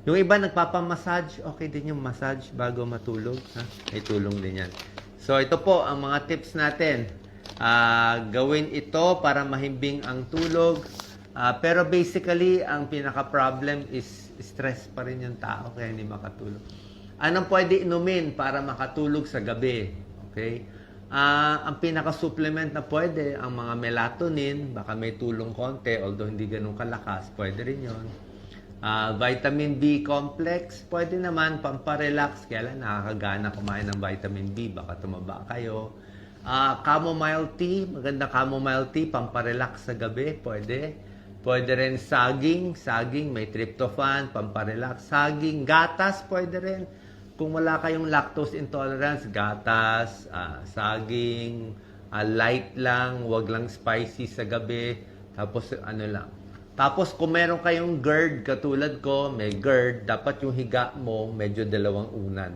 Yung iba nagpapamassage, okay din yung massage bago matulog. Ha? May tulong din yan. So ito po ang mga tips natin. Gawin ito para mahimbing ang tulog. Pero basically, ang pinaka-problem is stress pa rin yung tao kaya hindi makatulog. Anong pwede inumin para makatulog sa gabi? Okay? Ang pinaka-supplement na pwede, ang mga melatonin, baka may tulong konti, although hindi ganun kalakas, pwede rin yun. Vitamin B complex, pwede naman pamparelax, kaya lang nakakagana kumain ng vitamin B, baka tumaba kayo. Chamomile tea, maganda chamomile tea, pamparelax sa gabi, pwede. Pwede rin saging, may tryptophan, pamparelax. Saging, gatas, pwede rin. Kung wala kayong lactose intolerance, gatas, saging, light lang, wag lang spicy sa gabi, tapos ano lang. Tapos kung meron kayong GERD, katulad ko, may GERD, dapat yung higa mo medyo dalawang unan.